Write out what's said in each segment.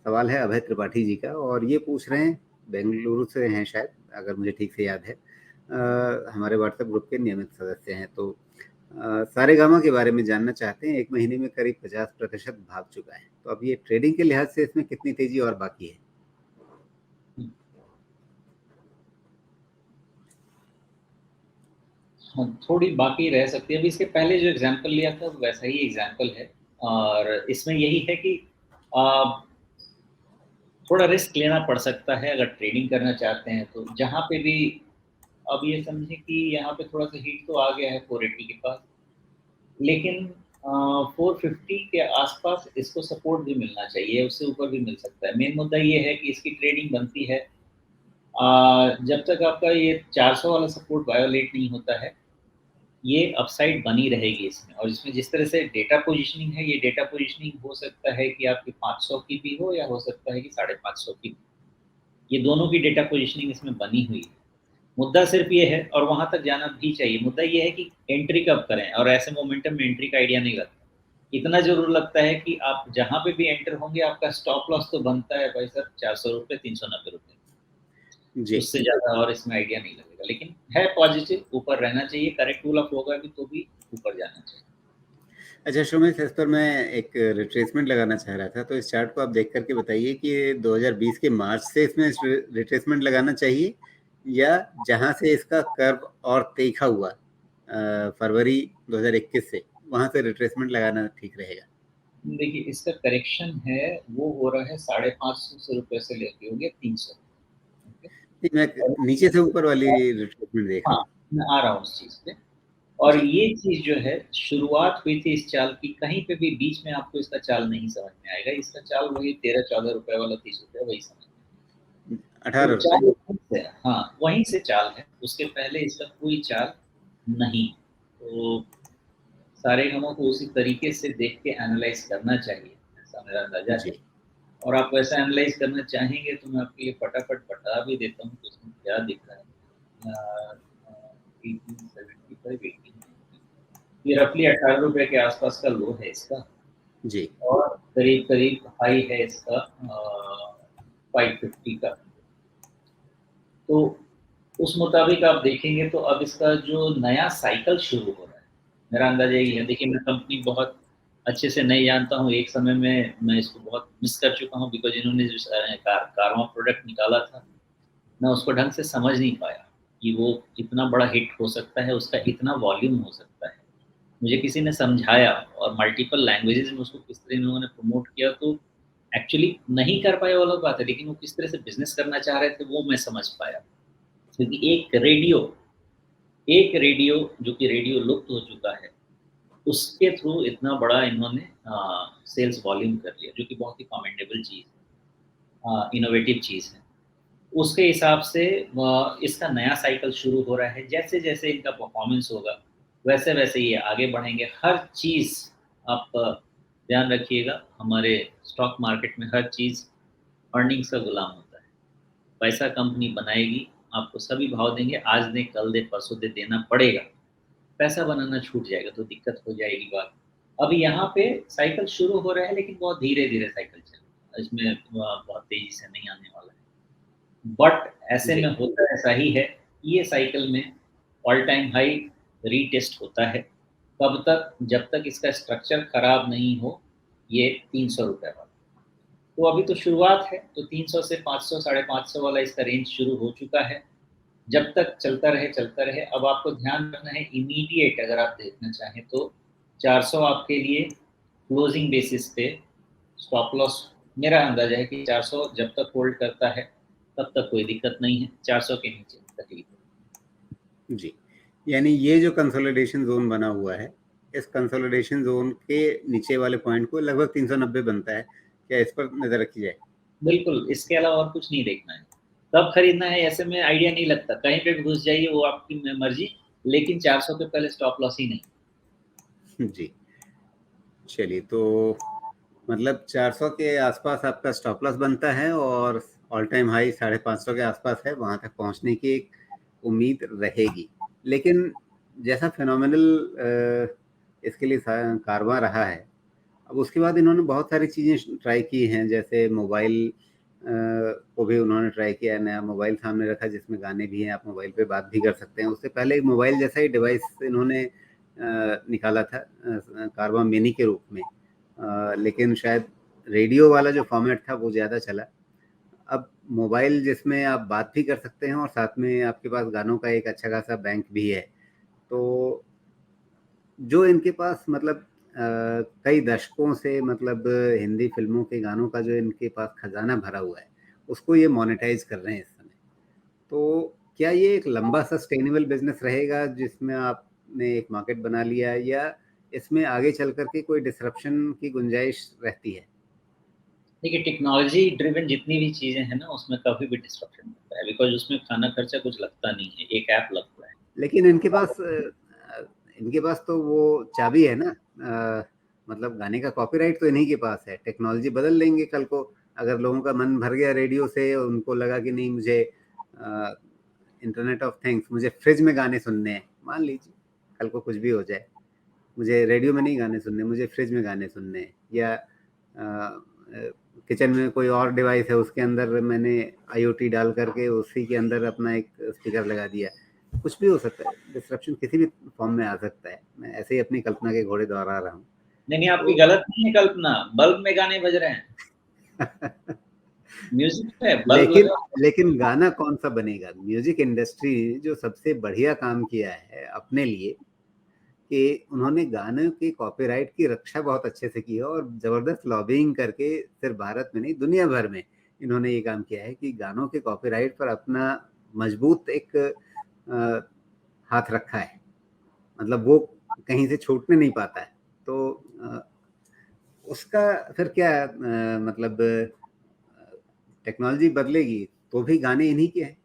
सवाल है अभय त्रिपाठी जी का, और ये पूछ रहे हैं, बेंगलुरु से हैं शायद, अगर मुझे ठीक से याद है। हमारे व्हाट्सएप ग्रुप के नियमित सदस्य हैं। तो सारेगामा के बारे में जानना चाहते हैं। 1 महीने में करीब 50% भाग चुका है। तो अब ये ट्रेडिंग के लिहाज से इसमें कितनी तेजी और बाकी है? हाँ, थोड़ी बाकी रह सकती है। अभी इसके पहले जो एग्जांपल लिया था वैसा ही एग्जांपल है, और इसमें यही है कि आ, थोड़ा रिस्क लेना पड़ सकता है अगर ट्रेडिंग करना चाहते हैं तो। जहाँ पे भी अब ये समझे कि यहाँ पे थोड़ा सा हीट तो आ गया है 480 के पास, लेकिन 450 के आसपास इसको सपोर्ट भी मिलना चाहिए, उससे ऊपर भी मिल सकता है। मेन मुद्दा ये है कि इसकी ट्रेडिंग बनती है जब तक आपका ये 400 वाला सपोर्ट वायोलेट नहीं होता है, ये अपसाइड बनी रहेगी इसमें। और इसमें जिस तरह से डेटा पोजीशनिंग है, ये डेटा पोजीशनिंग हो सकता है कि आपकी 500 की भी हो या हो सकता है कि 550 की भी। ये दोनों की डेटा पोजीशनिंग इसमें बनी हुई है। मुद्दा सिर्फ ये है, और वहां तक जाना भी चाहिए, मुद्दा ये है कि एंट्री कब करें। और ऐसे मोमेंटम में एंट्री का आइडिया नहीं लगता। इतना जरूर लगता है कि आप जहां पे भी एंटर होंगे आपका स्टॉप लॉस तो बनता है भाई सर 400 रुपये, 390 रुपये। जी। उससे ज्यादा और इसमें आइडिया नहीं लगेगा। लेकिन है पॉजिटिव, ऊपर रहना चाहिए। करेक्ट रूल ऑफ होगा भी तो भी ऊपर जाना चाहिए। अच्छा सुमित, इस पर मैं एक रिट्रेसमेंट लगाना चाह रहा था। तो इस चार्ट को आप देख करके बताइए कि 2020 के मार्च से इसमें रिट्रेसमेंट लगाना चाहिए, या जहां से इसका कर्व और तीखा हुआ फरवरी 2021 से, वहां से रिट्रेसमेंट लगाना ठीक रहेगा? देखिए, इसका करेक्शन है वो हो रहा है 550 रुपये से लेके हो गया 300। नहीं, मैं नीचे से ऊपर वाली रिट्रेसमेंट देख रहा हाँ, हूँ। मैं आ रहा हूँ उस चीज पे। और जी। ये चीज जो है शुरुआत हुई थी इस चाल की, कहीं पे भी बीच में आपको इसका चाल नहीं समझ में आएगा। इसका चाल वही 13-14 रुपए वाला, 30 रुपए, वही समझ में। तो 18 रुपए। चाल वहीं से, हाँ वहीं से चाल है, उसके पहले इसका कोई चाल नहीं। तो सारे गमों को उसी तरीके से देख के एनालाइज करना चाहिए, ऐसा मेरा अंदाजा है। जी। और आप वैसा एनालाइज करना चाहेंगे तो मैं आपके लिए फटाफट बता भी देता हूँ कि उसमें क्या दिख रहा है। 1875, 1890, ये रफली 18 रुपए के आसपास का लो है इसका। जी। और करीब करीब हाई है इसका 550 का। तो उस मुताबिक आप देखेंगे तो अब इसका जो नया साइकिल शुरू हो रहा है, मेरा अंदाजा यही है। देखिए, मैं कंपनी बहुत अच्छे से नहीं जानता हूँ। एक समय में मैं इसको बहुत मिस कर चुका हूँ, बिकॉज इन्होंने जो कारवा प्रोडक्ट निकाला था, मैं उसको ढंग से समझ नहीं पाया कि वो इतना बड़ा हिट हो सकता है, उसका इतना वॉल्यूम हो सकता है। मुझे किसी ने समझाया, और मल्टीपल लैंग्वेजेस में उसको किस तरह इन्होंने प्रमोट किया, तो एक्चुअली नहीं कर पाए वो अलग बात है, लेकिन वो किस तरह से बिजनेस करना चाह रहे थे वो मैं समझ पाया। क्योंकि एक रेडियो जो कि रेडियो लुप्त हो चुका है, उसके थ्रू इतना बड़ा इन्होंने सेल्स वॉल्यूम कर लिया, जो कि बहुत ही कमेंडेबल चीज़ है, इनोवेटिव चीज़ है। उसके हिसाब से इसका नया साइकिल शुरू हो रहा है। जैसे जैसे इनका परफॉर्मेंस होगा वैसे वैसे ये आगे बढ़ेंगे। हर चीज़ आप ध्यान रखिएगा, हमारे स्टॉक मार्केट में हर चीज़ अर्निंग्स का गुलाम होता है। पैसा कंपनी बनाएगी, आपको सभी भाव देंगे, आज दे कल दे परसों दे, देना पड़ेगा। पैसा बनाना छूट जाएगा तो दिक्कत हो जाएगी बात। अभी यहाँ पे साइकिल शुरू हो रहा है, लेकिन बहुत धीरे धीरे साइकिल चल रहा है, इसमें बहुत तेजी से नहीं आने वाला है। बट ऐसे जी। में होता ऐसा ही है, ये साइकिल में ऑल टाइम हाई रीटेस्ट होता है। कब तक? जब तक इसका स्ट्रक्चर खराब नहीं हो, ये 300 रुपये वाला। तो अभी तो शुरुआत है, तो 300 से 500, 550 वाला इसका रेंज शुरू हो चुका है। जब तक चलता रहे चलता रहे। अब आपको ध्यान रखना है, इमीडिएट अगर आप देखना चाहें तो 400 आपके लिए क्लोजिंग बेसिस पे स्टॉप लॉस। मेरा अंदाजा है कि 400 जब तक होल्ड करता है तब तक कोई दिक्कत नहीं है, 400 के नीचे तकलीफ है। जी। यानी ये जो कंसोलिडेशन जोन बना हुआ है, इस कंसोलिडेशन जोन के नीचे वाले पॉइंट को लगभग 390 बनता है। क्या इस पर नजर रखी जाए? बिल्कुल, इसके अलावा और कुछ नहीं देखना है। कब खरीदना है ऐसे में आइडिया नहीं लगता, कहीं पे भी घुस जाइए वो आपकी मर्जी। लेकिन 400 के पहले स्टॉप लॉस ही नहीं। जी। चलिए, तो मतलब 400 के आसपास आपका स्टॉप लॉस बनता है, और ऑल टाइम हाई 550 के आसपास है, वहां तक पहुंचने की एक उम्मीद रहेगी। लेकिन जैसा फिनोमिनल इसके लिए कारवां रहा है, अब उसके बाद इन्होंने बहुत सारी चीज़ें ट्राई की हैं, जैसे मोबाइल को भी उन्होंने ट्राई किया है, नया मोबाइल सामने रखा जिसमें गाने भी हैं, आप मोबाइल पे बात भी कर सकते हैं। उससे पहले एक मोबाइल जैसा ही डिवाइस इन्होंने निकाला था कारवा मिनी के रूप में, लेकिन शायद रेडियो वाला जो फॉर्मेट था वो ज़्यादा चला। अब मोबाइल जिसमें आप बात भी कर सकते हैं और साथ में आपके पास गानों का एक अच्छा खासा बैंक भी है, तो जो इनके पास मतलब कई दशकों से मतलब हिंदी फिल्मों के गानों का जो इनके पास खजाना भरा हुआ है, उसको ये मोनेटाइज कर रहे हैं इस समय। तो क्या ये एक लंबा सस्टेनेबल बिजनेस रहेगा जिसमें आपने एक मार्केट बना लिया है, या इसमें आगे चल करके कोई डिसरप्शन की गुंजाइश रहती है? देखिए, टेक्नोलॉजी ड्रिवन जितनी भी चीज़ें हैं ना, उसमें कभी भी डिस्ट्रप्शन होता है, बिकॉज़ उसमें खाना खर्चा कुछ लगता नहीं है, एक ऐप लगता है। लेकिन इनके पास तो वो चाबी है ना, मतलब गाने का कॉपीराइट तो इन्हीं के पास है। टेक्नोलॉजी बदल लेंगे कल को, अगर लोगों का मन भर गया रेडियो से, उनको लगा कि नहीं मुझे इंटरनेट ऑफ थिंग्स, मुझे फ्रिज में गाने सुनने हैं, मान लीजिए कल को कुछ भी हो जाए, मुझे रेडियो में नहीं गाने सुनने, मुझे फ्रिज में गाने सुनने हैं, या किचन में कोई और डिवाइस है उसके अंदर मैंने आईओटी डाल करके उसी के अंदर अपना एक स्पीकर लगा दिया, कुछ भी हो सकता है, डिस्ट्रप्शन किसी भी फॉर्म में आ सकता है। मैं ऐसे ही अपनी कल्पना के घोड़े दोहरा रहा हूँ। नहीं, नहीं, आपकी तो गलत नहीं है कल्पना, बल्ब में गाने बज रहे हैं। म्यूज़िक है, बल्ब लेकिन लगाओ। लेकिन गाना कौन सा बनेगा? म्यूजिक इंडस्ट्री जो सबसे बढ़िया काम किया है अपने लिए, कि उन्होंने गाने के कॉपीराइट की रक्षा बहुत अच्छे से की है, और जबरदस्त लॉबिंग करके सिर्फ भारत में नहीं दुनिया भर में इन्होंने ये काम किया है कि गानों के कॉपीराइट पर अपना मजबूत एक हाथ रखा है, मतलब वो कहीं से छूटने नहीं पाता है। तो उसका फिर क्या मतलब टेक्नोलॉजी बदलेगी तो भी गाने इन्हीं के हैं।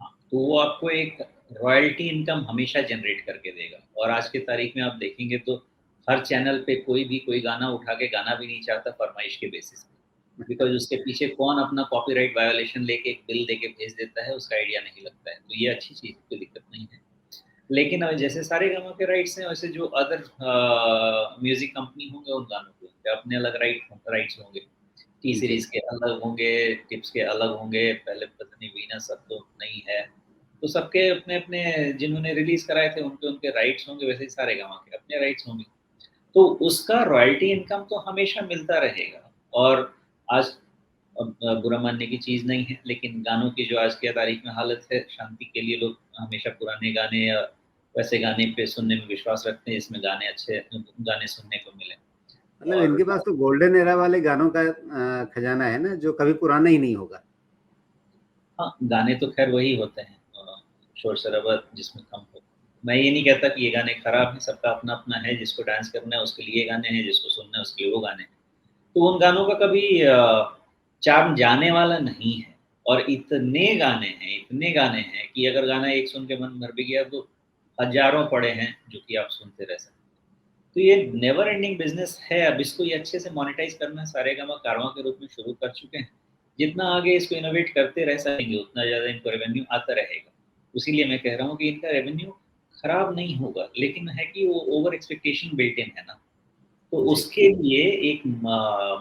तो वो आपको एक रॉयल्टी इनकम हमेशा जनरेट करके देगा, और आज की तारीख में आप देखेंगे तो हर चैनल पे कोई भी कोई गाना उठा के गाना भी नहीं चाहता फरमाइश के बेसिस पे, बिकॉज़ उसके पीछे कौन अपना कॉपीराइट वायोलेशन लेके एक बिल देके भेज देता है, उसका आइडिया नहीं लगता है। तो ये अच्छी चीज़ है, कोई दिक्कत नहीं है। लेकिन जैसे सारेगामा के राइट्स हैं, वैसे जो अदर म्यूज़िक कंपनी होंगे उन गानों के उनके अपने अलग राइट्स होंगे। T G. सीरीज़ के अलग होंगे, टिप्स के अलग होंगे, पहले पता नहीं वीनस अब तो नहीं है। तो सबके अपने-अपने जिन्होंने रिलीज़ कराए थे उनके राइट्स होंगे, वैसे ही सारेगामा के अपने राइट्स होंगे। तो उसका रॉयल्टी इनकम तो हमेशा मिलता रहेगा, और आज बुरा मानने की चीज़ नहीं है, लेकिन गानों की जो आज की तारीख में हालत है, शांति के लिए लोग हमेशा पुराने गाने या वैसे गाने पे सुनने में विश्वास रखते हैं, जिसमें गाने अच्छे गाने सुनने को मिलें। मतलब और इनके पास तो गोल्डन एरा वाले गानों का खजाना है ना, जो कभी पुराना ही नहीं होगा। हाँ, गाने तो ख़ैर वही होते हैं, शोर-शराबा जिसमें कम हो। मैं ये नहीं कहता कि ये गाने खराब हैं, सबका अपना-अपना है, जिसको डांस करना है उसके लिए गाने हैं, जिसको सुनना है उसके लिए वो गाने हैं। तो उन गानों का कभी चार्म जाने वाला नहीं है, और इतने गाने हैं कि अगर गाना एक सुन के मन भर भी गया तो हज़ारों पड़े हैं जो कि आप सुनते रह सकते हैं। तो ये नेवर एंडिंग बिज़नेस है, अब इसको ये अच्छे से मोनेटाइज़ करना सारेगामा कारवां के रूप में शुरू कर चुके हैं। जितना आगे इसको इनोवेट करते रह सकेंगे, उतना ज़्यादा इनको रेवेन्यू आता रहेगा। इसीलिए मैं कह रहा हूँ कि इनका रेवेन्यू खराब नहीं होगा, लेकिन है कि वो ओवर एक्सपेक्टेशन बिल्ट इन है ना, तो जी। उसके लिए एक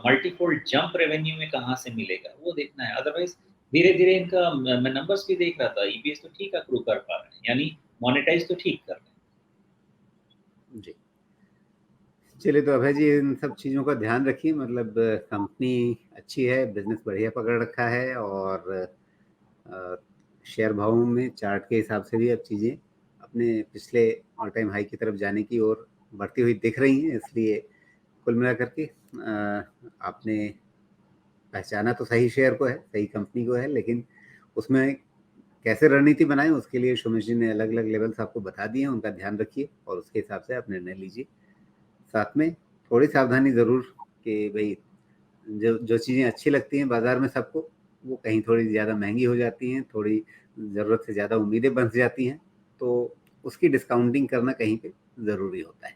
मल्टीफ़ोल्ड जंप रेवेन्यू में कहाँ से मिलेगा, वो देखना है। अदरवाइज़ धीरे-धीरे इनका मैं नंबर्स भी देख रहा था, ईपीएस तो ठीक अक्रू कर पा रहे हैं, यानी मोनेटाइज़ तो ठीक कर रहे हैं। जी। चलिए, तो अभय जी इन सब चीज़ों का ध्यान रखिए, मतलब कंपनी अच्छी है, बिज़नेस बढ़िया पकड़ रखा है, और अ, शेयर भावों में चार्ट के हिसाब से भी अब चीज़ें अपने पिछले ऑल टाइम हाई की तरफ जाने की ओर बढ़ती हुई दिख रही हैं। इसलिए कुल मिलाकर के आपने पहचाना तो सही शेयर को है, सही कंपनी को है, लेकिन उसमें कैसे रणनीति बनाएँ उसके लिए सुमेश जी ने अलग-अलग लेवल्स आपको बता दिए हैं, उनका ध्यान रखिए और उसके हिसाब से आप निर्णय लीजिए। साथ में थोड़ी सावधानी ज़रूर, कि भई जो जो चीज़ें अच्छी लगती हैं बाज़ार में सबको, वो कहीं थोड़ी ज़्यादा महँगी हो जाती हैं, थोड़ी ज़रूरत से ज़्यादा उम्मीदें बंध जाती हैं, तो उसकी डिस्काउंटिंग करना कहीं पे ज़रूरी होता है।